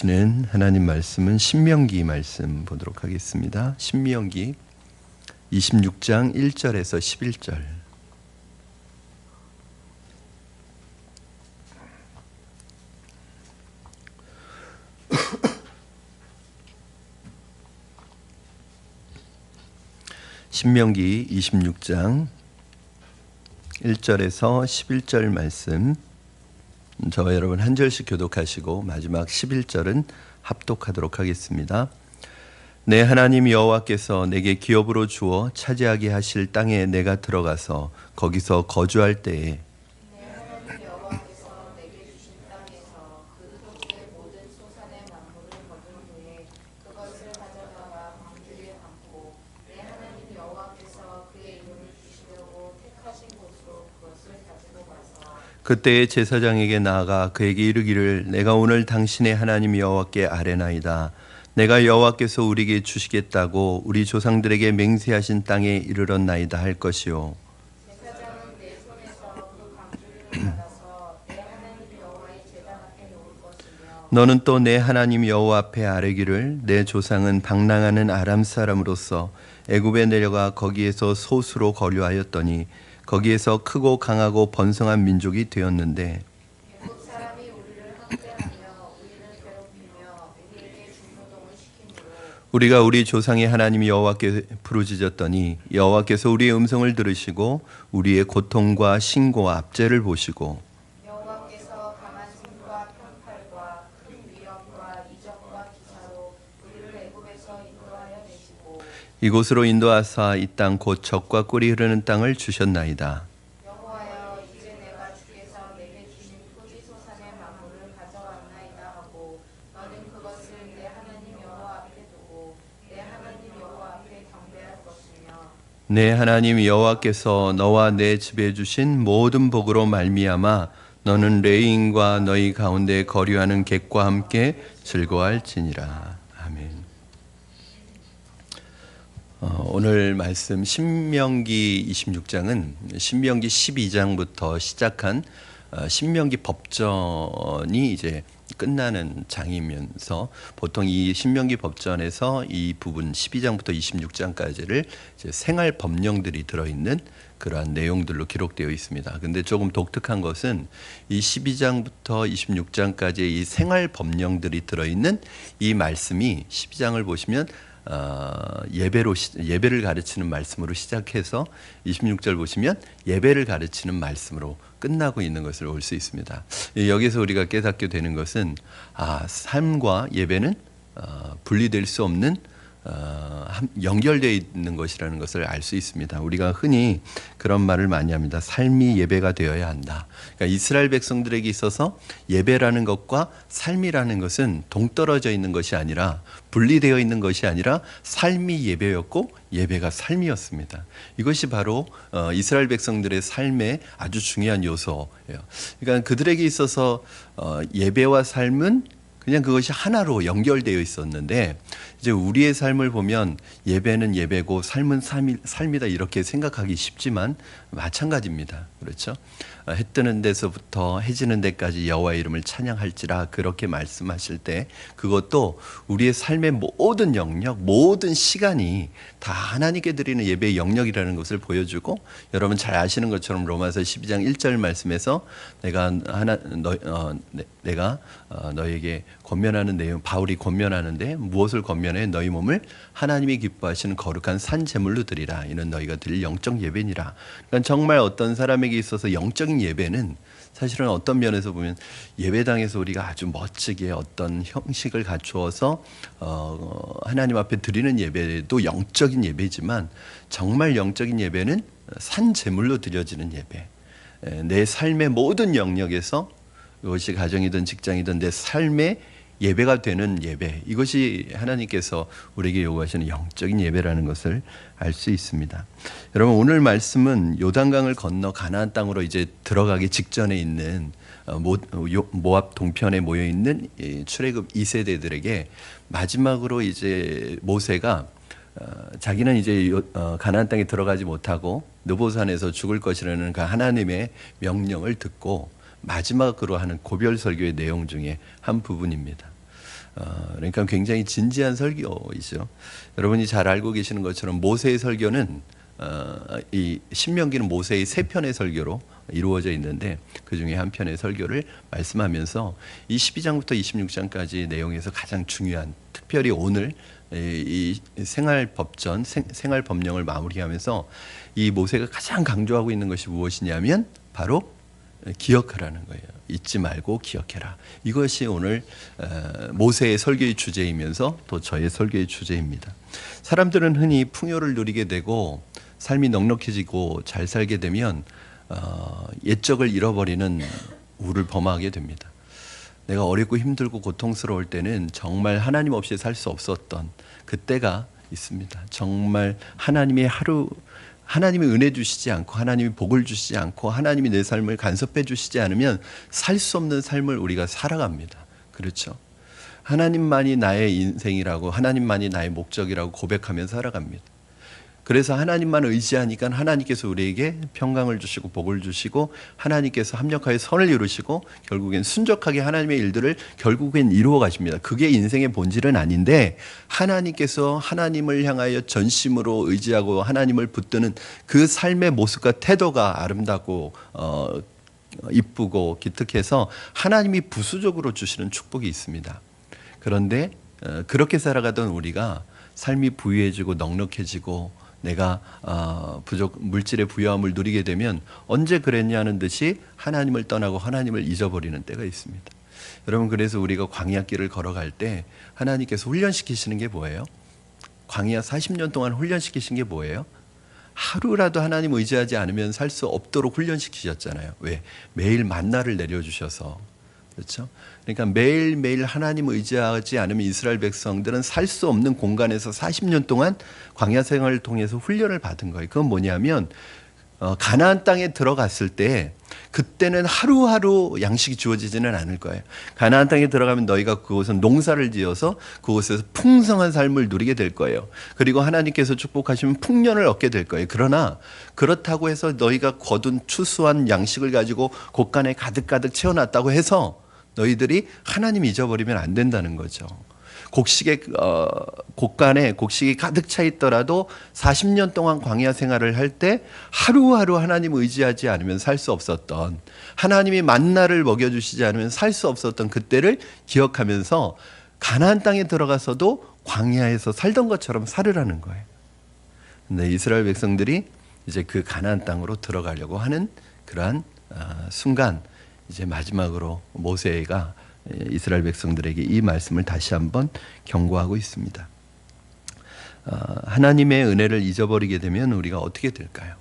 묵상하시는 하나님 말씀은 신명기 말씀 보도록 하겠습니다. 신명기 26장 1절에서 11절. 신명기 26장 1절에서 11절 말씀, 저와 여러분 한 절씩 교독하시고 마지막 11절은 합독하도록 하겠습니다. 내 하나님 여호와께서 내게 기업으로 주어 차지하게 하실 땅에 내가 들어가서 거기서 거주할 때에 그때의 제사장에게 나아가 그에게 이르기를 내가 오늘 당신의 하나님 여호와께 아뢰나이다. 내가 여호와께서 우리에게 주시겠다고 우리 조상들에게 맹세하신 땅에 이르렀나이다 할 것이요. 제사장은 내 손에서 그 강주리를 받아서 내 하나님 여호와의 제단 앞에 놓을 것이며 너는 또 내 하나님 여호와 앞에 아뢰기를 내 조상은 방랑하는 아람 사람으로서 애굽에 내려가 거기에서 소수로 거류하였더니 거기에서 크고 강하고 번성한 민족이 되었는데 애굽 사람이 우리를 학대하며 우리를 괴롭히며 우리에게 중노동을 시키므로 우리가 우리 조상의 하나님 여호와께 부르짖었더니 여호와께서 우리의 음성을 들으시고 우리의 고통과 신고와 압제를 보시고 여호와께서 강한 손과 편팔과 큰 위협과 이적과 기사로 우리를 애굽에서 인도하여 내시고 이곳으로 인도하사 이 땅 곧 젖과 꿀이 흐르는 땅을 주셨나이다. 여호와여 이제 내가 주께서 내게 주신 토지 소산의 만물을 가져왔나이다 하고 너는 그것을 내 하나님 여호와 앞에 두고 내 하나님 여호와 앞에 경배할 것이며 내 하나님 여호와께서 너와 내 집에 주신 모든 복으로 말미암아 너는 레위인과 너희 가운데 거류하는 객과 함께 즐거워할지니라. 아멘. 오늘 말씀 신명기 26장은 신명기 12장부터 시작한 신명기 법전이 이제 끝나는 장이면서 보통 이 신명기 법전에서 이 부분 12장부터 26장까지를 이제 생활 법령들이 들어있는 그러한 내용들로 기록되어 있습니다. 근데 조금 독특한 것은 이 12장부터 26장까지의 이 생활 법령들이 들어있는 이 말씀이 12장을 보시면 예배를 가르치는 말씀으로 시작해서 26절 보시면 예배를 가르치는 말씀으로 끝나고 있는 것을 볼 수 있습니다. 여기서 우리가 깨닫게 되는 것은 삶과 예배는 분리될 수 없는 연결되어 있는 것이라는 것을 알 수 있습니다. 우리가 흔히 그런 말을 많이 합니다. 삶이 예배가 되어야 한다. 그러니까 이스라엘 백성들에게 있어서 예배라는 것과 삶이라는 것은 동떨어져 있는 것이 아니라 분리되어 있는 것이 아니라 삶이 예배였고 예배가 삶이었습니다. 이것이 바로 이스라엘 백성들의 삶의 아주 중요한 요소예요. 그러니까 그들에게 있어서 예배와 삶은 그냥 그것이 하나로 연결되어 있었는데 이제 우리의 삶을 보면 예배는 예배고 삶은 삶이다 이렇게 생각하기 쉽지만 마찬가지입니다. 그렇죠? 해 뜨는 데서부터 해 지는 데까지 여호와의 이름을 찬양할지라 그렇게 말씀하실 때 그것도 우리의 삶의 모든 영역, 모든 시간이 다 하나님께 드리는 예배의 영역이라는 것을 보여주고 여러분 잘 아시는 것처럼 로마서 12장 1절 말씀에서 내가 너에게 권면하는 내용, 바울이 권면하는데 무엇을 권면해? 너희 몸을 하나님이 기뻐하시는 거룩한 산 제물로 드리라. 이는 너희가 드릴 영적 예배니라. 그러니까 정말 어떤 사람에게 있어서 영적인 예배는 사실은 어떤 면에서 보면 예배당에서 우리가 아주 멋지게 어떤 형식을 갖추어서 하나님 앞에 드리는 예배도 영적인 예배지만 정말 영적인 예배는 산 제물로 드려지는 예배. 내 삶의 모든 영역에서 이것이 가정이든 직장이든 내 삶의 예배가 되는 예배, 이것이 하나님께서 우리에게 요구하시는 영적인 예배라는 것을 알 수 있습니다. 여러분 오늘 말씀은 요단강을 건너 가나안 땅으로 이제 들어가기 직전에 있는 모압 동편에 모여 있는 출애굽 2세대들에게 마지막으로 이제 모세가 자기는 이제 가나안 땅에 들어가지 못하고 느보산에서 죽을 것이라는 그 하나님의 명령을 듣고 마지막으로 하는 고별 설교의 내용 중에 한 부분입니다. 그러니까 굉장히 진지한 설교이죠. 여러분이 잘 알고 계시는 것처럼 모세의 설교는 이 신명기는 모세의 3편의 설교로 이루어져 있는데 그 중에 한 편의 설교를 말씀하면서 이 12장부터 26장까지 내용에서 가장 중요한, 특별히 오늘 이 생활법전, 생활법령을 마무리하면서 이 모세가 가장 강조하고 있는 것이 무엇이냐면 바로 기억하라는 거예요. 잊지 말고 기억해라. 이것이 오늘 모세의 설교의 주제이면서 또 저의 설교의 주제입니다. 사람들은 흔히 풍요를 누리게 되고 삶이 넉넉해지고 잘 살게 되면 옛적을 잃어버리는 우를 범하게 됩니다. 내가 어렵고 힘들고 고통스러울 때는 정말 하나님 없이 살 수 없었던 그때가 있습니다. 정말 하나님이 은혜 주시지 않고, 하나님이 복을 주시지 않고, 하나님이 내 삶을 간섭해 주시지 않으면 살 수 없는 삶을 우리가 살아갑니다. 그렇죠? 하나님만이 나의 인생이라고, 하나님만이 나의 목적이라고 고백하며 살아갑니다. 그래서 하나님만 의지하니까 하나님께서 우리에게 평강을 주시고 복을 주시고, 하나님께서 합력하여 선을 이루시고 결국엔 순적하게 하나님의 일들을 결국엔 이루어 가십니다. 그게 인생의 본질은 아닌데, 하나님께서 하나님을 향하여 전심으로 의지하고 하나님을 붙드는 그 삶의 모습과 태도가 아름답고 이쁘고 기특해서 하나님이 부수적으로 주시는 축복이 있습니다. 그런데 그렇게 살아가던 우리가 삶이 부유해지고 넉넉해지고 내가 물질의 부유함을 누리게 되면 언제 그랬냐는 듯이 하나님을 떠나고 하나님을 잊어버리는 때가 있습니다. 여러분, 그래서 우리가 광야길을 걸어갈 때 하나님께서 훈련시키시는 게 뭐예요? 광야 40년 동안 훈련시키신 게 뭐예요? 하루라도 하나님 의지하지 않으면 살 수 없도록 훈련시키셨잖아요. 왜? 매일 만나를 내려주셔서. 그렇죠? 그러니까 매일매일 하나님 의지하지 않으면 이스라엘 백성들은 살 수 없는 공간에서 40년 동안 광야 생활을 통해서 훈련을 받은 거예요. 그건 뭐냐면 가나안 땅에 들어갔을 때 그때는 하루하루 양식이 주어지지는 않을 거예요. 가나안 땅에 들어가면 너희가 그곳은 농사를 지어서 그곳에서 풍성한 삶을 누리게 될 거예요. 그리고 하나님께서 축복하시면 풍년을 얻게 될 거예요. 그러나 그렇다고 해서 너희가 거둔 추수한 양식을 가지고 곳간에 가득가득 채워놨다고 해서 너희들이 하나님 잊어버리면 안 된다는 거죠. 곳간에 곡식이 가득 차 있더라도 40년 동안 광야 생활을 할 때 하루하루 하나님 의지하지 않으면 살 수 없었던, 하나님이 만나를 먹여주시지 않으면 살 수 없었던 그때를 기억하면서 가나안 땅에 들어가서도 광야에서 살던 것처럼 살으라는 거예요. 근데 이스라엘 백성들이 이제 그 가나안 땅으로 들어가려고 하는 그러한 순간, 이제 마지막으로 모세가 이스라엘 백성들에게 이 말씀을 다시 한번 경고하고 있습니다. 하나님의 은혜를 잊어버리게 되면 우리가 어떻게 될까요?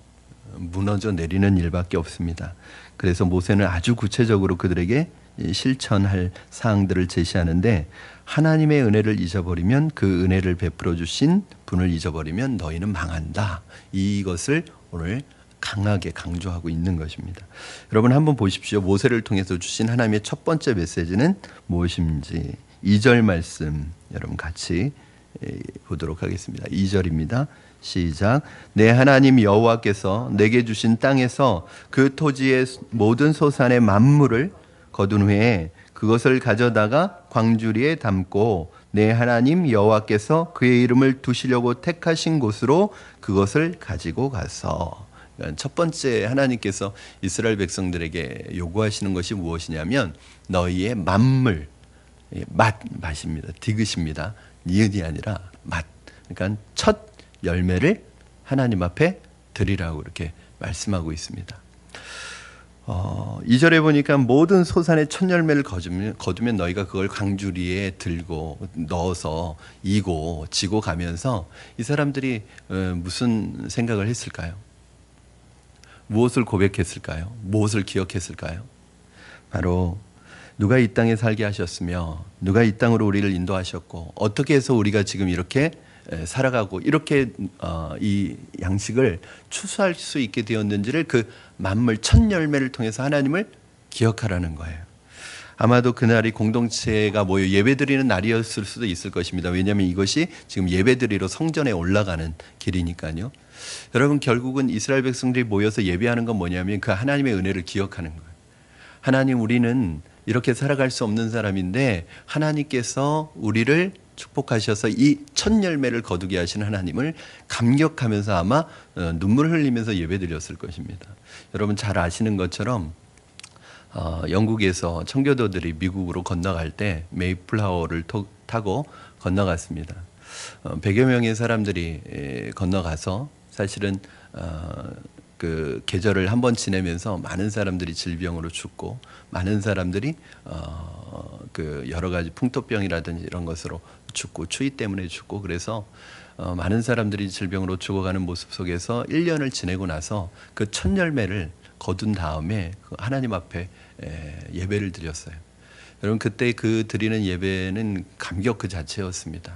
무너져 내리는 일밖에 없습니다. 그래서 모세는 아주 구체적으로 그들에게 실천할 사항들을 제시하는데, 하나님의 은혜를 잊어버리면, 그 은혜를 베풀어 주신 분을 잊어버리면 너희는 망한다. 이것을 오늘 강하게 강조하고 있는 것입니다. 여러분 한번 보십시오. 모세를 통해서 주신 하나님의 첫 번째 메시지는 무엇인지 2절 말씀 여러분 같이 보도록 하겠습니다. 2절입니다. 시작. 내 하나님 여호와께서 내게 주신 땅에서 그 토지의 모든 소산의 만물을 거둔 후에 그것을 가져다가 광주리에 담고 내 하나님 여호와께서 그의 이름을 두시려고 택하신 곳으로 그것을 가지고 가서. 첫 번째 하나님께서 이스라엘 백성들에게 요구하시는 것이 무엇이냐면 너희의 만물, 맛입니다. 디귿입니다. 니은이 아니라 맛. 그러니까 첫 열매를 하나님 앞에 드리라고 이렇게 말씀하고 있습니다. 2절에 보니까 모든 소산의 첫 열매를 거두면 너희가 그걸 광주리에 들고 넣어서 이고 지고 가면서 이 사람들이 무슨 생각을 했을까요? 무엇을 고백했을까요? 무엇을 기억했을까요? 바로 누가 이 땅에 살게 하셨으며 누가 이 땅으로 우리를 인도하셨고 어떻게 해서 우리가 지금 이렇게 살아가고 이렇게 이 양식을 추수할 수 있게 되었는지를 그 만물 첫 열매를 통해서 하나님을 기억하라는 거예요. 아마도 그날이 공동체가 모여 예배드리는 날이었을 수도 있을 것입니다. 왜냐하면 이것이 지금 예배드리러 성전에 올라가는 길이니까요. 여러분, 결국은 이스라엘 백성들이 모여서 예배하는 건 뭐냐면 그 하나님의 은혜를 기억하는 거예요. 하나님, 우리는 이렇게 살아갈 수 없는 사람인데 하나님께서 우리를 축복하셔서 이 첫 열매를 거두게 하신 하나님을 감격하면서 아마 눈물을 흘리면서 예배드렸을 것입니다. 여러분 잘 아시는 것처럼 영국에서 청교도들이 미국으로 건너갈 때 메이플라워를 타고 건너갔습니다. 100여 명의 사람들이 건너가서 사실은 그 계절을 한번 지내면서 많은 사람들이 질병으로 죽고 많은 사람들이 그 여러 가지 풍토병이라든지 이런 것으로 죽고 추위 때문에 죽고 그래서 많은 사람들이 질병으로 죽어가는 모습 속에서 1년을 지내고 나서 그 첫 열매를 거둔 다음에 하나님 앞에 예배를 드렸어요. 여러분 그때 그 드리는 예배는 감격 그 자체였습니다.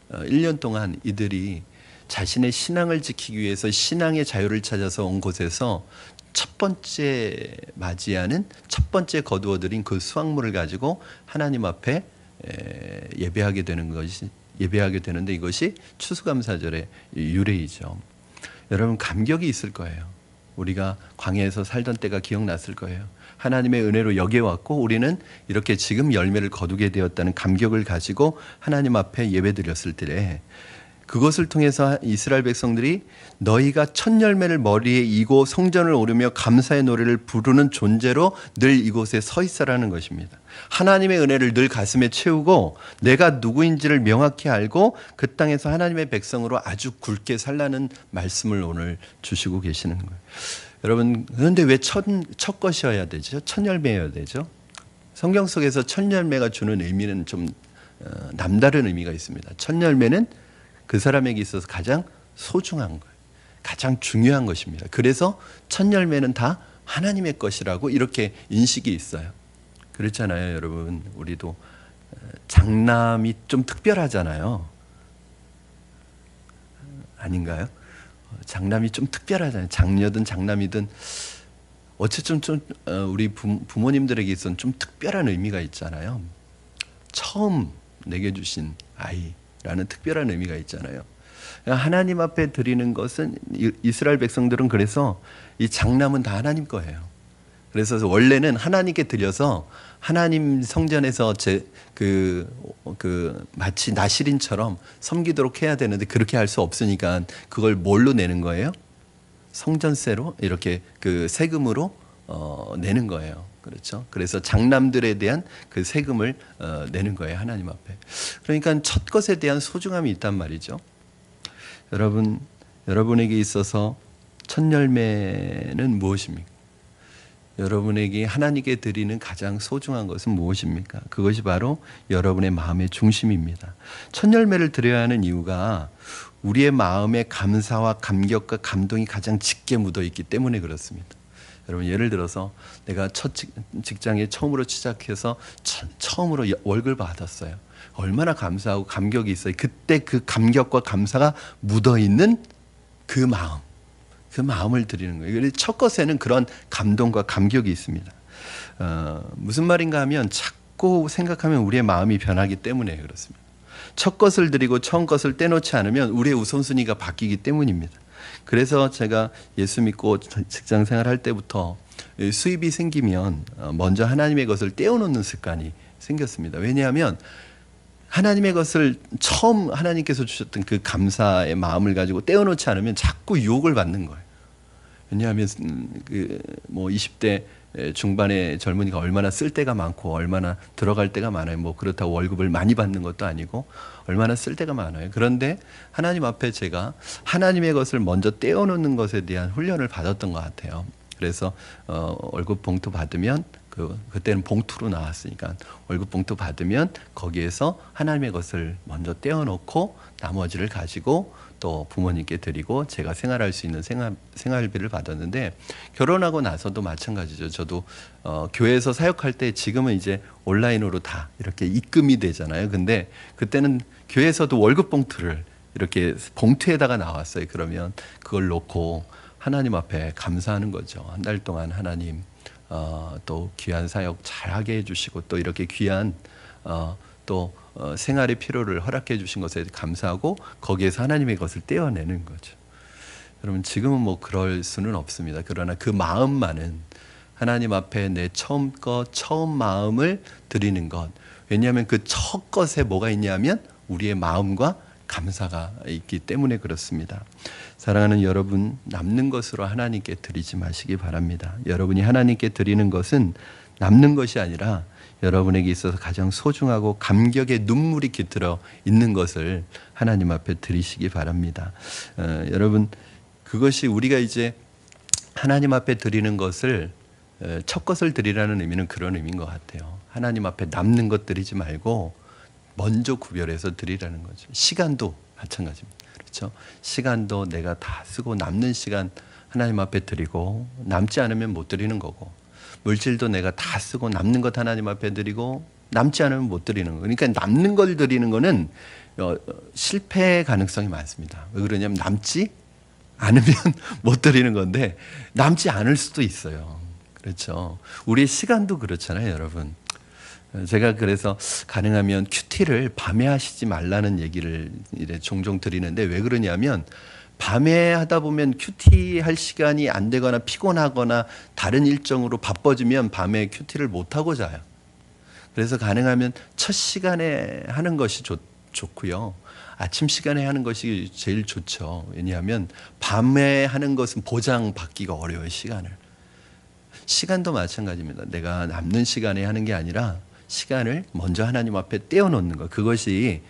1년 동안 이들이 자신의 신앙을 지키기 위해서 신앙의 자유를 찾아서 온 곳에서 첫 번째 맞이하는 첫 번째 거두어들인 그 수확물을 가지고 하나님 앞에 예배하게 되는데 이것이 추수감사절의 유래이죠. 여러분 감격이 있을 거예요. 우리가 광야에서 살던 때가 기억났을 거예요. 하나님의 은혜로 여기에 왔고 우리는 이렇게 지금 열매를 거두게 되었다는 감격을 가지고 하나님 앞에 예배드렸을 때 그것을 통해서 이스라엘 백성들이 너희가 첫 열매를 머리에 이고 성전을 오르며 감사의 노래를 부르는 존재로 늘 이곳에 서 있어라는 것입니다. 하나님의 은혜를 늘 가슴에 채우고 내가 누구인지를 명확히 알고 그 땅에서 하나님의 백성으로 아주 굵게 살라는 말씀을 오늘 주시고 계시는 거예요. 여러분 그런데 왜 첫 것이어야 되죠? 첫 열매여야 되죠? 성경 속에서 첫 열매가 주는 의미는 좀 남다른 의미가 있습니다. 첫 열매는 그 사람에게 있어서 가장 소중한 거예요. 가장 중요한 것입니다. 그래서 첫 열매는 다 하나님의 것이라고 이렇게 인식이 있어요. 그렇잖아요, 여러분. 우리도 장남이 좀 특별하잖아요. 아닌가요? 장남이 좀 특별하잖아요. 장녀든 장남이든 어쨌든 좀 우리 부모님들에게 있어서는 좀 특별한 의미가 있잖아요. 처음 내게 주신 아이라는 특별한 의미가 있잖아요. 하나님 앞에 드리는 것은 이스라엘 백성들은 그래서 이 장남은 다 하나님 거예요. 그래서 원래는 하나님께 드려서 하나님 성전에서 마치 나실인처럼 섬기도록 해야 되는데 그렇게 할 수 없으니까 그걸 뭘로 내는 거예요? 성전세로 이렇게 그 세금으로 내는 거예요. 그렇죠? 그래서 장남들에 대한 그 세금을 내는 거예요. 하나님 앞에. 그러니까 첫 것에 대한 소중함이 있단 말이죠. 여러분에게 있어서 첫 열매는 무엇입니까? 여러분에게 하나님께 드리는 가장 소중한 것은 무엇입니까? 그것이 바로 여러분의 마음의 중심입니다. 첫 열매를 드려야 하는 이유가 우리의 마음에 감사와 감격과 감동이 가장 짙게 묻어 있기 때문에 그렇습니다. 여러분 예를 들어서 내가 첫 직장에 처음으로 시작해서 처음으로 월급을 받았어요. 얼마나 감사하고 감격이 있어요. 그때 그 감격과 감사가 묻어있는 그 마음을 드리는 거예요. 첫 것에는 그런 감동과 감격이 있습니다. 무슨 말인가 하면 자꾸 생각하면 우리의 마음이 변하기 때문에 그렇습니다. 첫 것을 드리고 처음 것을 떼놓지 않으면 우리의 우선순위가 바뀌기 때문입니다. 그래서 제가 예수 믿고 직장 생활할 때부터 수입이 생기면 먼저 하나님의 것을 떼어놓는 습관이 생겼습니다. 왜냐하면 하나님의 것을 처음 하나님께서 주셨던 그 감사의 마음을 가지고 떼어놓지 않으면 자꾸 유혹을 받는 거예요. 왜냐하면 20대 중반의 젊은이가 얼마나 쓸 때가 많고 얼마나 들어갈 때가 많아요. 뭐 그렇다고 월급을 많이 받는 것도 아니고 얼마나 쓸 때가 많아요. 그런데 하나님 앞에 제가 하나님의 것을 먼저 떼어놓는 것에 대한 훈련을 받았던 것 같아요. 그래서 월급 봉투 받으면 그때는 봉투로 나왔으니까 월급 봉투 받으면 거기에서 하나님의 것을 먼저 떼어놓고 나머지를 가지고 또 부모님께 드리고 제가 생활할 수 있는 생활비를 받았는데 결혼하고 나서도 마찬가지죠. 저도 교회에서 사역할 때 지금은 이제 온라인으로 다 이렇게 입금이 되잖아요. 근데 그때는 교회에서도 월급 봉투를 이렇게 봉투에다가 나왔어요. 그러면 그걸 놓고 하나님 앞에 감사하는 거죠. 한 달 동안 하나님 또 귀한 사역 잘하게 해주시고 또 이렇게 귀한 생활의 필요를 허락해 주신 것에 감사하고 거기에서 하나님의 것을 떼어내는 거죠. 여러분 지금은 뭐 그럴 수는 없습니다. 그러나 그 마음만은 하나님 앞에 내 처음 마음을 드리는 것. 왜냐하면 그 첫 것에 뭐가 있냐면 우리의 마음과 감사가 있기 때문에 그렇습니다. 사랑하는 여러분, 남는 것으로 하나님께 드리지 마시기 바랍니다. 여러분이 하나님께 드리는 것은 남는 것이 아니라 여러분에게 있어서 가장 소중하고 감격의 눈물이 깃들어 있는 것을 하나님 앞에 드리시기 바랍니다. 여러분, 그것이 우리가 이제 하나님 앞에 드리는 것을 첫 것을 드리라는 의미는 그런 의미인 것 같아요. 하나님 앞에 남는 것 드리지 말고 먼저 구별해서 드리라는 거죠. 시간도 마찬가지입니다. 그렇죠? 시간도 내가 다 쓰고 남는 시간 하나님 앞에 드리고 남지 않으면 못 드리는 거고, 물질도 내가 다 쓰고 남는 것 하나님 앞에 드리고 남지 않으면 못 드리는 거. 그러니까 남는 걸 드리는 거는 실패 가능성이 많습니다. 왜 그러냐면 남지 않으면 못 드리는 건데 남지 않을 수도 있어요. 그렇죠. 우리의 시간도 그렇잖아요, 여러분. 제가 그래서 가능하면 큐티를 밤에 하시지 말라는 얘기를 종종 드리는데, 왜 그러냐면 밤에 하다 보면 큐티 할 시간이 안 되거나 피곤하거나 다른 일정으로 바빠지면 밤에 큐티를 못 하고 자요. 그래서 가능하면 첫 시간에 하는 것이 좋고요. 아침 시간에 하는 것이 제일 좋죠. 왜냐하면 밤에 하는 것은 보장받기가 어려워요, 시간을. 시간도 마찬가지입니다. 내가 남는 시간에 하는 게 아니라 시간을 먼저 하나님 앞에 떼어놓는 것. 그것이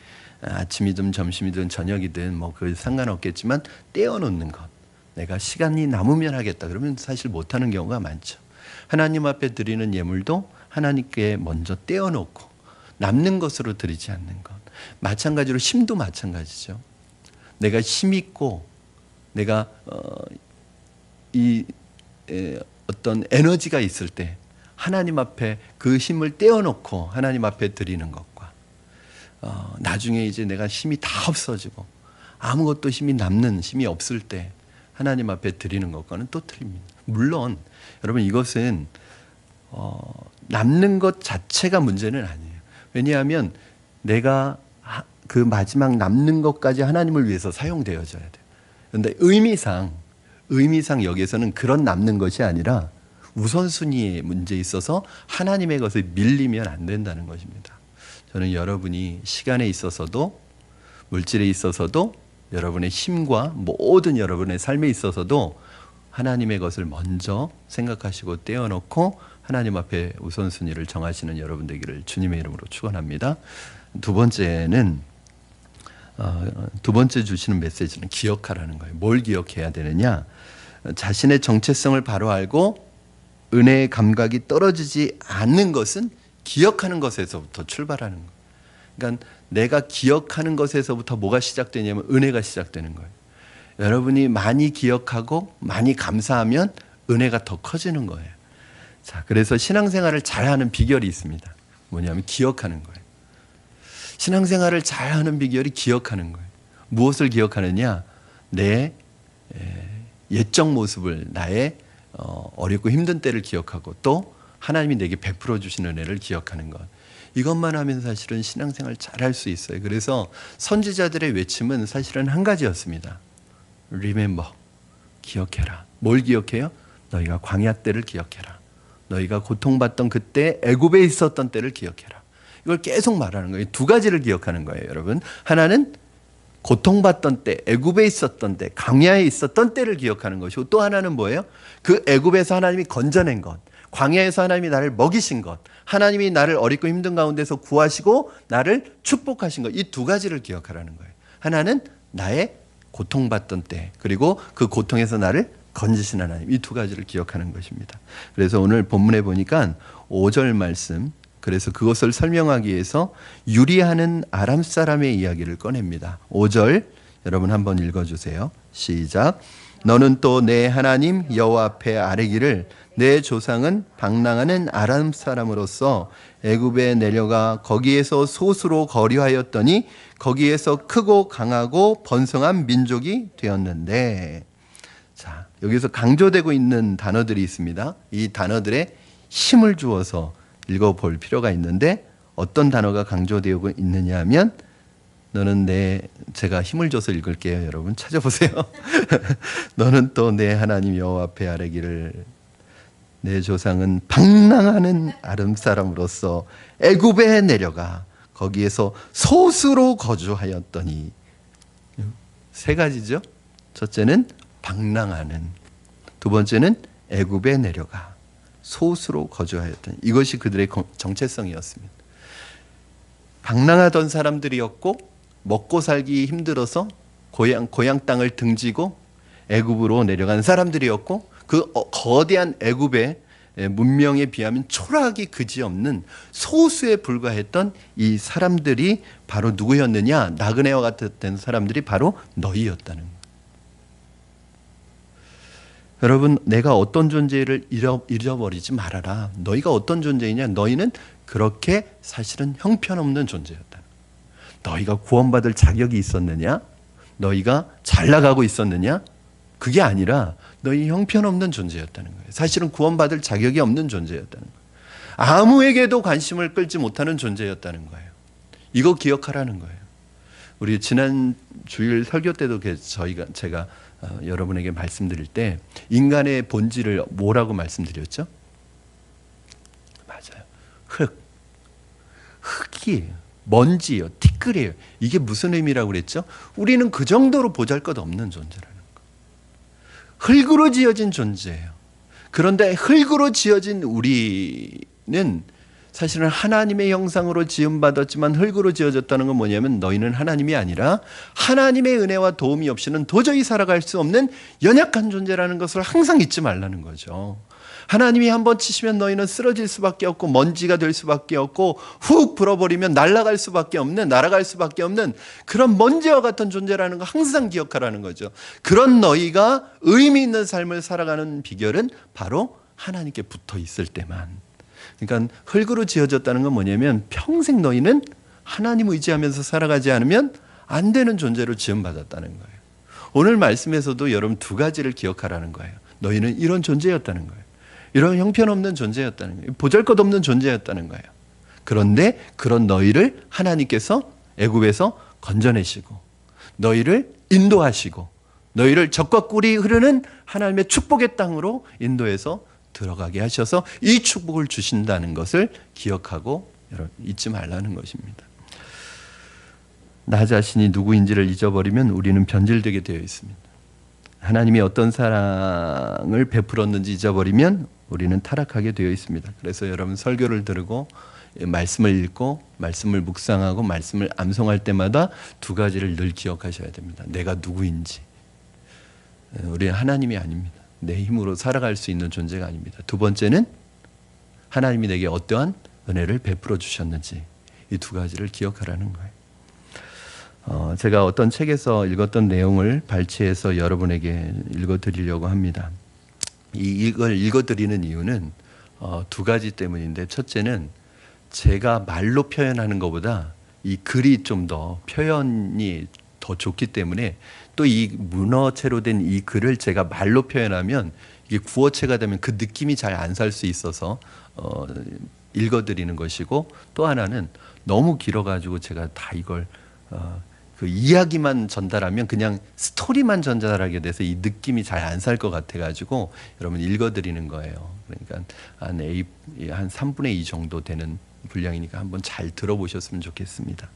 아침이든 점심이든 저녁이든 뭐 그 상관없겠지만 떼어놓는 것. 내가 시간이 남으면 하겠다. 그러면 사실 못하는 경우가 많죠. 하나님 앞에 드리는 예물도 하나님께 먼저 떼어놓고 남는 것으로 드리지 않는 것. 마찬가지로 힘도 마찬가지죠. 내가 힘 있고 내가 어떤 에너지가 있을 때 하나님 앞에 그 힘을 떼어놓고 하나님 앞에 드리는 것과 나중에 이제 내가 힘이 다 없어지고 아무것도 힘이 남는 힘이 없을 때 하나님 앞에 드리는 것과는 또 틀립니다. 물론 여러분, 이것은 남는 것 자체가 문제는 아니에요. 왜냐하면 내가 그 마지막 남는 것까지 하나님을 위해서 사용되어져야 돼요. 그런데 의미상 여기에서는 그런 남는 것이 아니라 우선순위의 문제에 있어서 하나님의 것을 밀리면 안 된다는 것입니다. 저는 여러분이 시간에 있어서도 물질에 있어서도 여러분의 힘과 모든 여러분의 삶에 있어서도 하나님의 것을 먼저 생각하시고 떼어놓고 하나님 앞에 우선순위를 정하시는 여러분 되기를 주님의 이름으로 축원합니다. 두 번째 주시는 메시지는 기억하라는 거예요. 뭘 기억해야 되느냐? 자신의 정체성을 바로 알고 은혜의 감각이 떨어지지 않는 것은 기억하는 것에서부터 출발하는 거예요. 그러니까 내가 기억하는 것에서부터 뭐가 시작되냐면 은혜가 시작되는 거예요. 여러분이 많이 기억하고 많이 감사하면 은혜가 더 커지는 거예요. 자, 그래서 신앙생활을 잘하는 비결이 있습니다. 뭐냐면 기억하는 거예요. 신앙생활을 잘하는 비결이 기억하는 거예요. 무엇을 기억하느냐? 내 옛적 모습을, 나의 어렵고 힘든 때를 기억하고 또 하나님이 내게 베풀어 주신 은혜를 기억하는 것. 이것만 하면 사실은 신앙생활 잘할 수 있어요. 그래서 선지자들의 외침은 사실은 한 가지였습니다. Remember, 기억해라. 뭘 기억해요? 너희가 광야 때를 기억해라. 너희가 고통받던 그때 애굽에 있었던 때를 기억해라. 이걸 계속 말하는 거예요. 두 가지를 기억하는 거예요, 여러분. 하나는 고통받던 때, 애굽에 있었던 때, 광야에 있었던 때를 기억하는 것이고, 또 하나는 뭐예요? 그 애굽에서 하나님이 건져낸 것, 광야에서 하나님이 나를 먹이신 것, 하나님이 나를 어렵고 힘든 가운데서 구하시고 나를 축복하신 것, 이 두 가지를 기억하라는 거예요. 하나는 나의 고통받던 때, 그리고 그 고통에서 나를 건지신 하나님, 이 두 가지를 기억하는 것입니다. 그래서 오늘 본문에 보니까 5절 말씀, 그래서 그것을 설명하기 위해서 유리하는 아람 사람의 이야기를 꺼냅니다. 5절 여러분 한번 읽어주세요. 시작. 너는 또 내 하나님 여호와 앞에 아뢰기를 내 조상은 방랑하는 아람 사람으로서 애굽에 내려가 거기에서 소수로 거류하였더니 거기에서 크고 강하고 번성한 민족이 되었는데. 자, 여기서 강조되고 있는 단어들이 있습니다. 이 단어들에 힘을 주어서 읽어볼 필요가 있는데 어떤 단어가 강조되고 있느냐 하면 너는 제가 힘을 줘서 읽을게요. 여러분 찾아보세요. 너는 또 내 하나님 여호와 앞에 아뢰기를 내 조상은 방랑하는 아름 사람으로서 애굽에 내려가 거기에서 소수로 거주하였더니. 세 가지죠. 첫째는 방랑하는, 두 번째는 애굽에 내려가 소수로 거주하였더니. 이것이 그들의 정체성이었습니다. 방랑하던 사람들이었고 먹고 살기 힘들어서 고향 땅을 등지고 애굽으로 내려간 사람들이었고, 그 거대한 애굽의 문명에 비하면 초라하기 그지없는 소수에 불과했던 이 사람들이 바로 누구였느냐? 나그네와 같았던 사람들이 바로 너희였다는 거예요. 여러분, 내가 어떤 존재를 잃어버리지 말아라. 너희가 어떤 존재이냐? 너희는 그렇게 사실은 형편없는 존재였다. 너희가 구원받을 자격이 있었느냐? 너희가 잘 나가고 있었느냐? 그게 아니라 너희 형편없는 존재였다는 거예요. 사실은 구원받을 자격이 없는 존재였다는 거예요. 아무에게도 관심을 끌지 못하는 존재였다는 거예요. 이거 기억하라는 거예요. 우리 지난 주일 설교 때도 제가 여러분에게 말씀드릴 때 인간의 본질을 뭐라고 말씀드렸죠? 맞아요. 흙이에요. 먼지예요. 티끌이에요. 이게 무슨 의미라고 그랬죠? 우리는 그 정도로 보잘것없는 존재라는 거예요. 흙으로 지어진 존재예요. 그런데 흙으로 지어진 우리는 사실은 하나님의 형상으로 지음받았지만 흙으로 지어졌다는 건 뭐냐면 너희는 하나님이 아니라 하나님의 은혜와 도움이 없이는 도저히 살아갈 수 없는 연약한 존재라는 것을 항상 잊지 말라는 거죠. 하나님이 한번 치시면 너희는 쓰러질 수밖에 없고 먼지가 될 수밖에 없고 훅 불어버리면 날아갈 수밖에 없는 그런 먼지와 같은 존재라는 거 항상 기억하라는 거죠. 그런 너희가 의미 있는 삶을 살아가는 비결은 바로 하나님께 붙어 있을 때만. 그러니까 흙으로 지어졌다는 건 뭐냐면 평생 너희는 하나님 의지하면서 살아가지 않으면 안 되는 존재로 지음받았다는 거예요. 오늘 말씀에서도 여러분 두 가지를 기억하라는 거예요. 너희는 이런 존재였다는 거예요. 이런 형편없는 존재였다는 거예요. 보잘것없는 존재였다는 거예요. 그런데 그런 너희를 하나님께서 애굽에서 건져내시고 너희를 인도하시고 너희를 적과 꿀이 흐르는 하나님의 축복의 땅으로 인도해서 들어가게 하셔서 이 축복을 주신다는 것을 기억하고 잊지 말라는 것입니다. 나 자신이 누구인지를 잊어버리면 우리는 변질되게 되어 있습니다. 하나님이 어떤 사랑을 베풀었는지 잊어버리면 우리는 타락하게 되어 있습니다. 그래서 여러분 설교를 들고 말씀을 읽고 말씀을 묵상하고 말씀을 암송할 때마다 두 가지를 늘 기억하셔야 됩니다. 내가 누구인지. 우리는 하나님이 아닙니다. 내 힘으로 살아갈 수 있는 존재가 아닙니다. 두 번째는 하나님이 내게 어떠한 은혜를 베풀어 주셨는지. 이 두 가지를 기억하라는 거예요. 제가 어떤 책에서 읽었던 내용을 발췌해서 여러분에게 읽어드리려고 합니다. 이걸 읽어드리는 이유는 두 가지 때문인데, 첫째는 제가 말로 표현하는 것보다 이 글이 좀 더 표현이 더 좋기 때문에, 또 이 문어체로 된 이 글을 제가 말로 표현하면 이게 구어체가 되면 그 느낌이 잘 안 살 수 있어서 읽어드리는 것이고, 또 하나는 너무 길어가지고 제가 다 이걸 그 이야기만 전달하면 그냥 스토리만 전달하게 돼서 이 느낌이 잘 안 살 것 같아가지고 여러분 읽어드리는 거예요. 그러니까 한 3분의 2 정도 되는 분량이니까 한번 잘 들어보셨으면 좋겠습니다.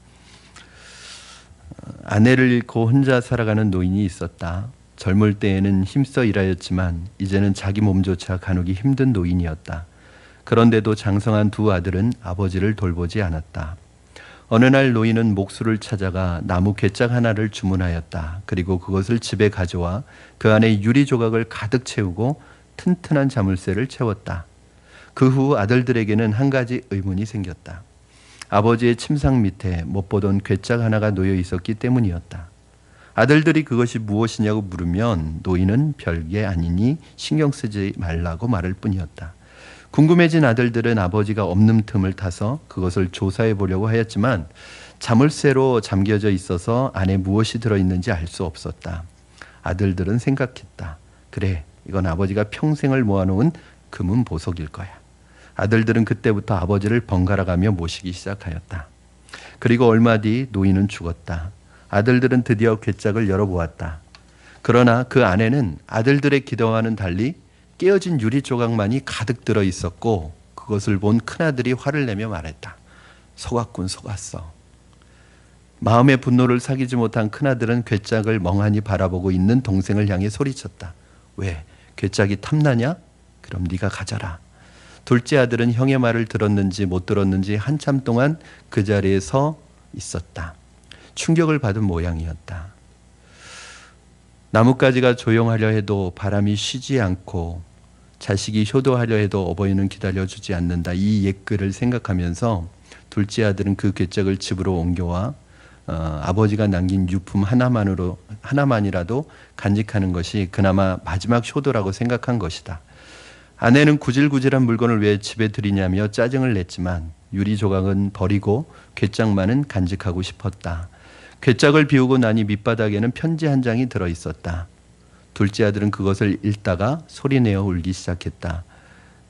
아내를 잃고 혼자 살아가는 노인이 있었다. 젊을 때에는 힘써 일하였지만 이제는 자기 몸조차 가누기 힘든 노인이었다. 그런데도 장성한 두 아들은 아버지를 돌보지 않았다. 어느 날 노인은 목수를 찾아가 나무 괴짝 하나를 주문하였다. 그리고 그것을 집에 가져와 그 안에 유리 조각을 가득 채우고 튼튼한 자물쇠를 채웠다. 그 후 아들들에게는 한 가지 의문이 생겼다. 아버지의 침상 밑에 못 보던 괴짝 하나가 놓여 있었기 때문이었다. 아들들이 그것이 무엇이냐고 물으면 노인은 별게 아니니 신경 쓰지 말라고 말할 뿐이었다. 궁금해진 아들들은 아버지가 없는 틈을 타서 그것을 조사해 보려고 하였지만 자물쇠로 잠겨져 있어서 안에 무엇이 들어있는지 알 수 없었다. 아들들은 생각했다. 그래, 이건 아버지가 평생을 모아놓은 금은 보석일 거야. 아들들은 그때부터 아버지를 번갈아가며 모시기 시작하였다. 그리고 얼마 뒤 노인은 죽었다. 아들들은 드디어 괴짝을 열어보았다. 그러나 그 안에는 아들들의 기대와는 달리 깨어진 유리 조각만이 가득 들어 있었고 그것을 본 큰아들이 화를 내며 말했다. 속았군, 속았어. 마음의 분노를 사귀지 못한 큰아들은 괴짝을 멍하니 바라보고 있는 동생을 향해 소리쳤다. 왜? 괴짝이 탐나냐? 그럼 네가 가져라. 둘째 아들은 형의 말을 들었는지 못 들었는지 한참 동안 그 자리에 서 있었다. 충격을 받은 모양이었다. 나뭇가지가 조용하려 해도 바람이 쉬지 않고 자식이 효도하려 해도 어버이는 기다려주지 않는다. 이 옛글을 생각하면서 둘째 아들은 그 괴짝을 집으로 옮겨와 아버지가 남긴 유품 하나만이라도 간직하는 것이 그나마 마지막 효도라고 생각한 것이다. 아내는 구질구질한 물건을 왜 집에 들이냐며 짜증을 냈지만 유리 조각은 버리고 괴짝만은 간직하고 싶었다. 괴짝을 비우고 나니 밑바닥에는 편지 한 장이 들어있었다. 둘째 아들은 그것을 읽다가 소리내어 울기 시작했다.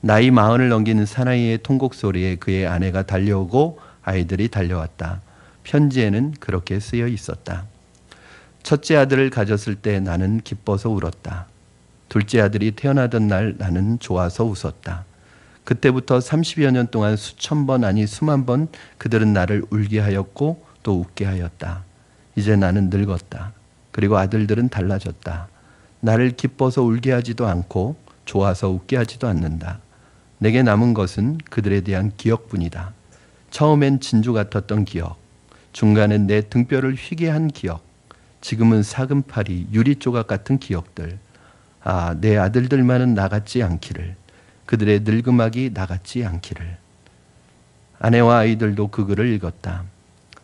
나이 40을 넘기는 사나이의 통곡 소리에 그의 아내가 달려오고 아이들이 달려왔다. 편지에는 그렇게 쓰여 있었다. 첫째 아들을 가졌을 때 나는 기뻐서 울었다. 둘째 아들이 태어나던 날 나는 좋아서 웃었다. 그때부터 30여 년 동안 수천 번 아니 수만 번 그들은 나를 울게 하였고 또 웃게 하였다. 이제 나는 늙었다. 그리고 아들들은 달라졌다. 나를 기뻐서 울게 하지도 않고 좋아서 웃게 하지도 않는다. 내게 남은 것은 그들에 대한 기억뿐이다. 처음엔 진주 같았던 기억, 중간엔 내 등뼈를 휘게 한 기억, 지금은 사금팔이 유리 조각 같은 기억들. 아, 내 아들들만은 나같지 않기를, 그들의 늙음악이 나같지 않기를. 아내와 아이들도 그 글을 읽었다.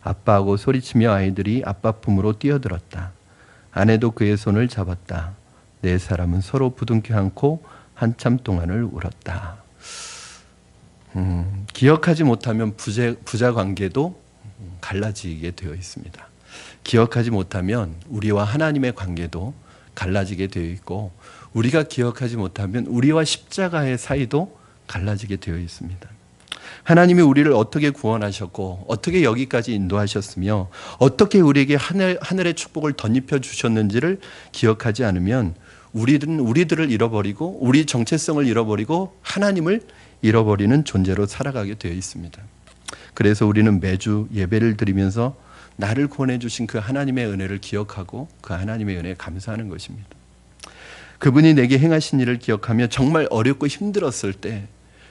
아빠하고 소리치며 아이들이 아빠 품으로 뛰어들었다. 아내도 그의 손을 잡았다. 네 사람은 서로 부둥켜 안고 한참 동안을 울었다. 기억하지 못하면 부자 관계도 갈라지게 되어 있습니다. 기억하지 못하면 우리와 하나님의 관계도 갈라지게 되어 있고, 우리가 기억하지 못하면 우리와 십자가의 사이도 갈라지게 되어 있습니다. 하나님이 우리를 어떻게 구원하셨고 어떻게 여기까지 인도하셨으며 어떻게 우리에게 하늘의 축복을 덧입혀 주셨는지를 기억하지 않으면 우리들을 잃어버리고 우리 정체성을 잃어버리고 하나님을 잃어버리는 존재로 살아가게 되어 있습니다. 그래서 우리는 매주 예배를 드리면서 나를 구원해 주신 그 하나님의 은혜를 기억하고 그 하나님의 은혜에 감사하는 것입니다. 그분이 내게 행하신 일을 기억하며 정말 어렵고 힘들었을 때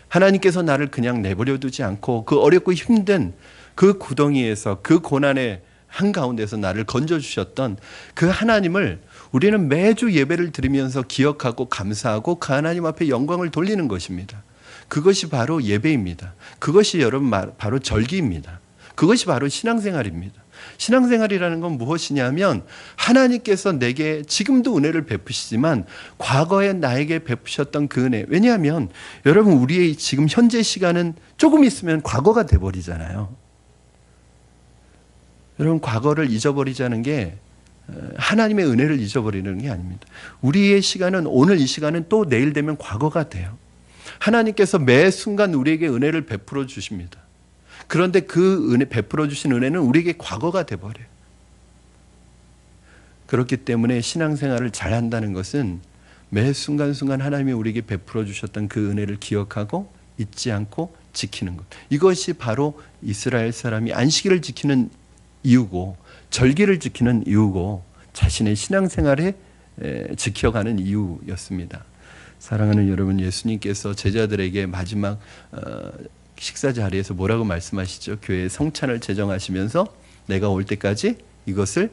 하나님께서 나를 그냥 내버려 두지 않고 그 어렵고 힘든 그 구덩이에서 그 고난의 한가운데서 나를 건져주셨던 그 하나님을 우리는 매주 예배를 드리면서 기억하고 감사하고 그 하나님 앞에 영광을 돌리는 것입니다. 그것이 바로 예배입니다. 그것이 여러분 바로 절기입니다. 그것이 바로 신앙생활입니다. 신앙생활이라는 건 무엇이냐면 하나님께서 내게 지금도 은혜를 베푸시지만 과거에 나에게 베푸셨던 그 은혜. 왜냐하면 여러분 우리의 지금 현재 시간은 조금 있으면 과거가 돼버리잖아요. 여러분 과거를 잊어버리자는 게 하나님의 은혜를 잊어버리는 게 아닙니다. 우리의 시간은 오늘 이 시간은 또 내일 되면 과거가 돼요. 하나님께서 매 순간 우리에게 은혜를 베풀어 주십니다. 그런데 그 은혜 베풀어 주신 은혜는 우리에게 과거가 돼버려요. 그렇기 때문에 신앙생활을 잘한다는 것은 매 순간순간 하나님이 우리에게 베풀어 주셨던 그 은혜를 기억하고 잊지 않고 지키는 것. 이것이 바로 이스라엘 사람이 안식일을 지키는 이유고 절기를 지키는 이유고 자신의 신앙생활에 지켜가는 이유였습니다. 사랑하는 여러분, 예수님께서 제자들에게 마지막 식사 자리에서 뭐라고 말씀하시죠? 교회의 성찬을 제정하시면서 내가 올 때까지 이것을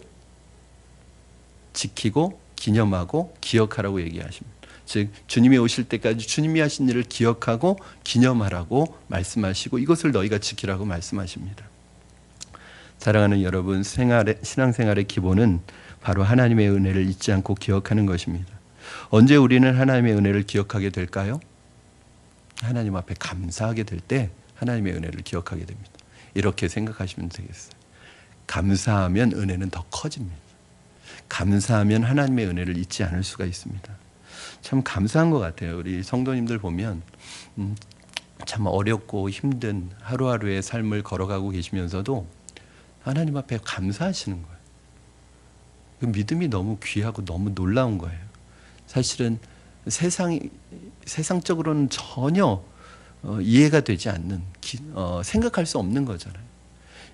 지키고 기념하고 기억하라고 얘기하십니다. 즉 주님이 오실 때까지 주님이 하신 일을 기억하고 기념하라고 말씀하시고 이것을 너희가 지키라고 말씀하십니다. 사랑하는 여러분, 신앙생활의 기본은 바로 하나님의 은혜를 잊지 않고 기억하는 것입니다. 언제 우리는 하나님의 은혜를 기억하게 될까요? 하나님 앞에 감사하게 될 때 하나님의 은혜를 기억하게 됩니다. 이렇게 생각하시면 되겠어요. 감사하면 은혜는 더 커집니다. 감사하면 하나님의 은혜를 잊지 않을 수가 있습니다. 참 감사한 것 같아요. 우리 성도님들 보면 참 어렵고 힘든 하루하루의 삶을 걸어가고 계시면서도 하나님 앞에 감사하시는 거예요. 그 믿음이 너무 귀하고 너무 놀라운 거예요. 사실은 세상적으로는 전혀 이해가 되지 않는, 생각할 수 없는 거잖아요.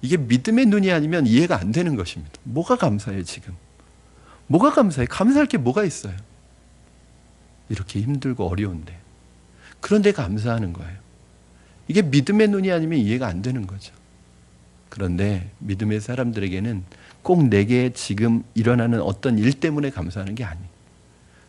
이게 믿음의 눈이 아니면 이해가 안 되는 것입니다. 뭐가 감사해요 지금? 뭐가 감사해? 감사할 게 뭐가 있어요? 이렇게 힘들고 어려운데. 그런데 감사하는 거예요. 이게 믿음의 눈이 아니면 이해가 안 되는 거죠. 그런데 믿음의 사람들에게는 꼭 내게 지금 일어나는 어떤 일 때문에 감사하는 게 아니에요.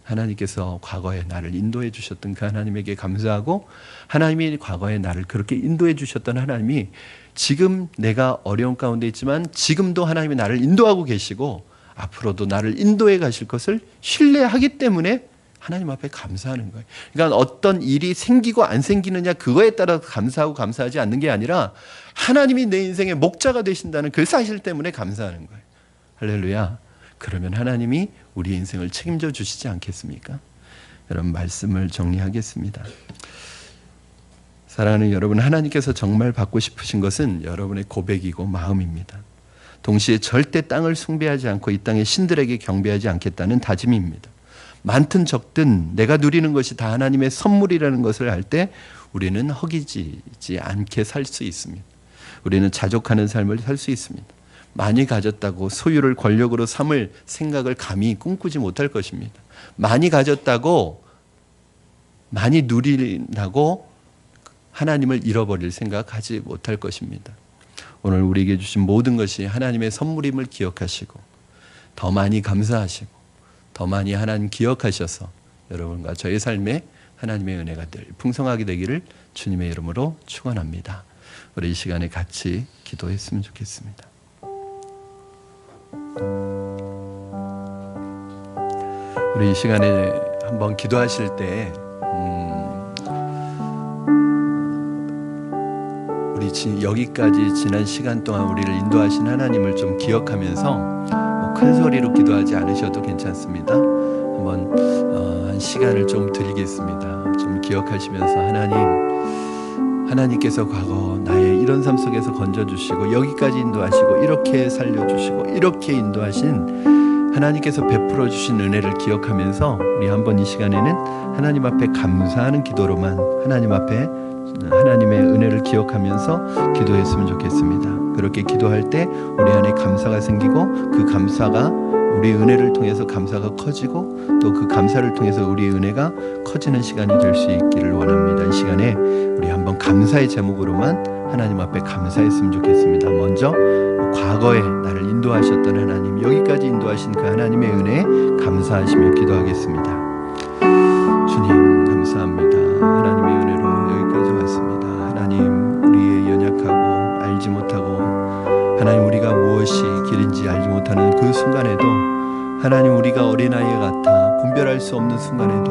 하나님께서 과거에 나를 인도해 주셨던 그 하나님에게 감사하고, 하나님이 과거에 나를 그렇게 인도해 주셨던 하나님이 지금 내가 어려운 가운데 있지만 지금도 하나님이 나를 인도하고 계시고 앞으로도 나를 인도해 가실 것을 신뢰하기 때문에 하나님 앞에 감사하는 거예요. 그러니까 어떤 일이 생기고 안 생기느냐 그거에 따라 감사하고 감사하지 않는 게 아니라 하나님이 내 인생의 목자가 되신다는 그 사실 때문에 감사하는 거예요. 할렐루야. 그러면 하나님이 우리 인생을 책임져 주시지 않겠습니까? 여러분, 말씀을 정리하겠습니다. 사랑하는 여러분, 하나님께서 정말 받고 싶으신 것은 여러분의 고백이고 마음입니다. 동시에 절대 땅을 숭배하지 않고 이 땅의 신들에게 경배하지 않겠다는 다짐입니다. 많든 적든 내가 누리는 것이 다 하나님의 선물이라는 것을 알 때 우리는 허기지지 않게 살 수 있습니다. 우리는 자족하는 삶을 살 수 있습니다. 많이 가졌다고 소유를 권력으로 삼을 생각을 감히 꿈꾸지 못할 것입니다. 많이 가졌다고 많이 누리라고 하나님을 잃어버릴 생각하지 못할 것입니다. 오늘 우리에게 주신 모든 것이 하나님의 선물임을 기억하시고 더 많이 감사하시고 더 많이 하나님 기억하셔서 여러분과 저의 삶에 하나님의 은혜가 늘 풍성하게 되기를 주님의 이름으로 축원합니다. 우리 이 시간에 같이 기도했으면 좋겠습니다. 우리 이 시간에 한번 기도하실 때 우리 여기까지 지난 시간 동안 우리를 인도하신 하나님을 좀 기억하면서 큰 소리로 기도하지 않으셔도 괜찮습니다. 한번 한 시간을 좀 드리겠습니다. 좀 기억하시면서 하나님께서 과거 나의 이런 삶 속에서 건져주시고 여기까지 인도하시고 이렇게 살려주시고 이렇게 인도하신 하나님께서 베풀어 주신 은혜를 기억하면서 우리 한번 이 시간에는 하나님 앞에 감사하는 기도로만 하나님 앞에 하나님의 은혜를 기억하면서 기도했으면 좋겠습니다. 그렇게 기도할 때 우리 안에 감사가 생기고 그 감사가 우리의 은혜를 통해서 감사가 커지고 또 그 감사를 통해서 우리의 은혜가 커지는 시간이 될 수 있기를 원합니다. 이 시간에 우리 한번 감사의 제목으로만 하나님 앞에 감사했으면 좋겠습니다. 먼저 과거에 나를 인도하셨던 하나님, 여기까지 인도하신 그 하나님의 은혜에 감사하시며 기도하겠습니다. 주님 감사합니다. 하나님의 은혜로 여기까지 왔습니다. 하나님, 우리의 연약하고 알지 못하고 하나님 우리가 무엇이 길인지 알지 못하는 그 순간에도 하나님 우리가 어린아이 같아 분별할 수 없는 순간에도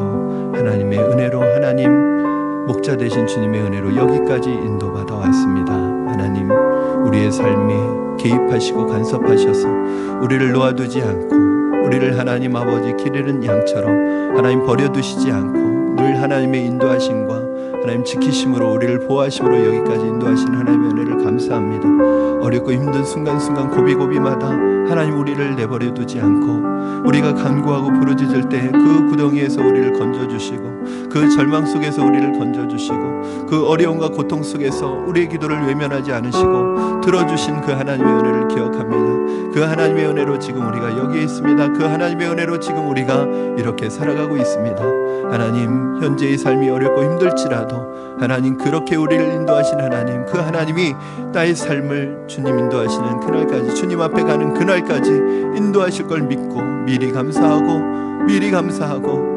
하나님의 은혜로 하나님 목자 되신 주님의 은혜로 여기까지 인도받아 왔습니다. 하나님 우리의 삶에 개입하시고 간섭하셔서 우리를 놓아두지 않고 우리를 하나님 아버지 길 잃은 양처럼 하나님 버려두시지 않고 늘 하나님의 인도하심과 하나님 지키심으로 우리를 보호하심으로 여기까지 인도하신 하나님의 은혜를 감사합니다. 어렵고 힘든 순간순간 고비고비마다 하나님 우리를 내버려 두지 않고 우리가 간구하고 부르짖을 때 그 구덩이에서 우리를 건져주시고 그 절망 속에서 우리를 건져주시고 그 어려움과 고통 속에서 우리의 기도를 외면하지 않으시고 들어주신 그 하나님의 은혜를 기억합니다. 그 하나님의 은혜로 지금 우리가 여기에 있습니다. 그 하나님의 은혜로 지금 우리가 이렇게 살아가고 있습니다. 하나님 현재의 삶이 어렵고 힘들지라도 하나님 그렇게 우리를 인도하신 하나님, 그 하나님이 나의 삶을 주님 인도하시는 그날까지, 주님 앞에 가는 그날까지 인도하실 걸 믿고 미리 감사하고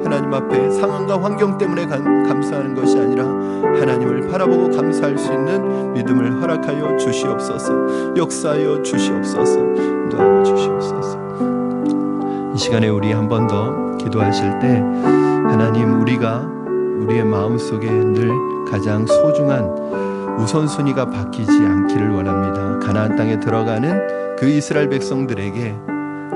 하나님 앞에 상황과 환경 때문에 감사하는 것이 아니라 하나님을 바라보고 감사할 수 있는 믿음을 허락하여 주시옵소서. 역사하여 주시옵소서. 인도하여 주시옵소서. 이 시간에 우리 한 번 더 기도하실 때 하나님 우리의 마음속에 늘 가장 소중한 우선순위가 바뀌지 않기를 원합니다. 가나안 땅에 들어가는 그 이스라엘 백성들에게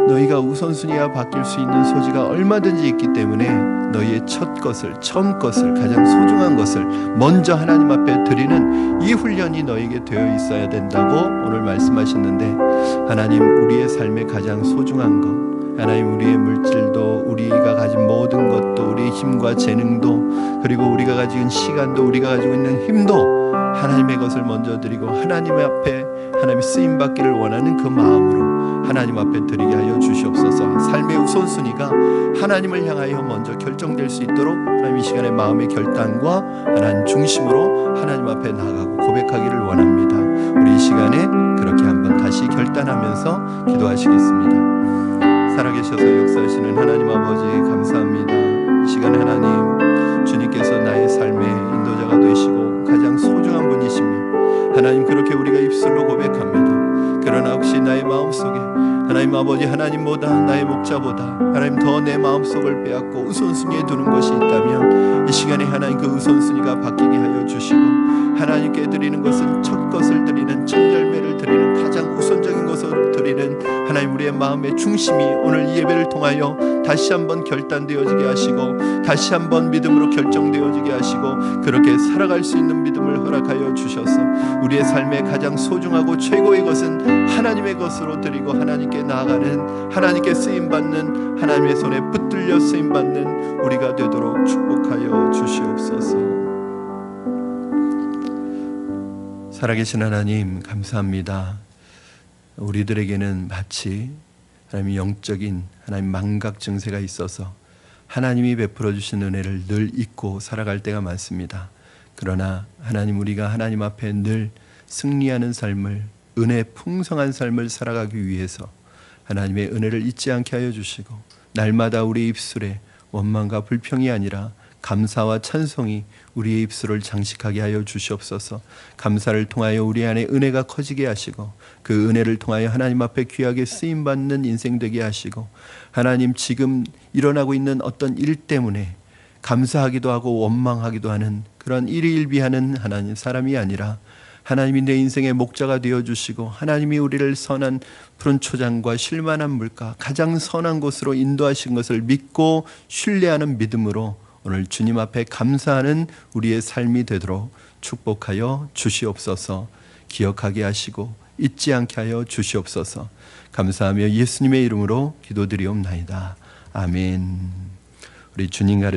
너희가 우선순위가 바뀔 수 있는 소지가 얼마든지 있기 때문에 너희의 첫 것을, 처음 것을, 가장 소중한 것을 먼저 하나님 앞에 드리는 이 훈련이 너희에게 되어 있어야 된다고 오늘 말씀하셨는데, 하나님 우리의 삶의 가장 소중한 것, 하나님, 우리의 물질도, 우리가 가진 모든 것도, 우리의 힘과 재능도, 그리고 우리가 가진 시간도, 우리가 가지고 있는 힘도 하나님의 것을 먼저 드리고 하나님 앞에 하나님이 쓰임받기를 원하는 그 마음으로 하나님 앞에 드리게 하여 주시옵소서. 삶의 우선순위가 하나님을 향하여 먼저 결정될 수 있도록 하나님 이 시간에 마음의 결단과 하나님 중심으로 하나님 앞에 나아가고 고백하기를 원합니다. 우리 이 시간에 그렇게 한번 다시 결단하면서 기도하시겠습니다. 살아계셔서 역사하시는 하나님 아버지 감사합니다. 이 시간에 하나님, 주님께서 나의 삶의 인도자가 되시고 가장 소중한 분이십니다. 하나님, 그렇게 우리가 입술로 고백합니다. 그러나 혹시 나의 마음속에 하나님 아버지, 하나님보다, 나의 목자보다 하나님 더 내 마음속을 빼앗고 우선순위에 두는 것이 있다면 이 시간에 하나님 그 우선순위가 바뀌게 하여 주시고, 하나님께 드리는 것은 첫 것을 드리는, 첫 열매를 드리는, 가장 우선적인 것을 드리는 하나님 우리의 마음의 중심이 오늘 이 예배를 통하여 다시 한번 결단되어지게 하시고, 다시 한번 믿음으로 결정되어지게 하시고, 그렇게 살아갈 수 있는 믿음을 허락하여 주셔서 우리의 삶의 가장 소중하고 최고의 것은 하나님의 것으로 드리고 하나님께 나아가는, 하나님께 쓰임받는, 하나님의 손에 붙들려 쓰임받는 우리가 되도록 축복하여 주시옵소서. 살아계신 하나님 감사합니다. 우리들에게는 마치 하나님의 영적인 하나님 망각 증세가 있어서 하나님이 베풀어 주신 은혜를 늘 잊고 살아갈 때가 많습니다. 그러나 하나님, 우리가 하나님 앞에 늘 승리하는 삶을, 은혜 풍성한 삶을 살아가기 위해서 하나님의 은혜를 잊지 않게 하여 주시고, 날마다 우리 입술에 원망과 불평이 아니라 감사와 찬송이 우리의 입술을 장식하게 하여 주시옵소서. 감사를 통하여 우리 안에 은혜가 커지게 하시고, 그 은혜를 통하여 하나님 앞에 귀하게 쓰임받는 인생 되게 하시고, 하나님, 지금 일어나고 있는 어떤 일 때문에 감사하기도 하고 원망하기도 하는 그런 일희일비하는 하나님 사람이 아니라, 하나님이 내 인생의 목자가 되어주시고, 하나님이 우리를 선한 푸른 초장과 쉴만한 물가, 가장 선한 곳으로 인도하신 것을 믿고 신뢰하는 믿음으로 오늘 주님 앞에 감사하는 우리의 삶이 되도록 축복하여 주시옵소서. 기억하게 하시고 잊지 않게 하여 주시옵소서. 감사하며 예수님의 이름으로 기도드리옵나이다. 아멘. 우리 주님 가르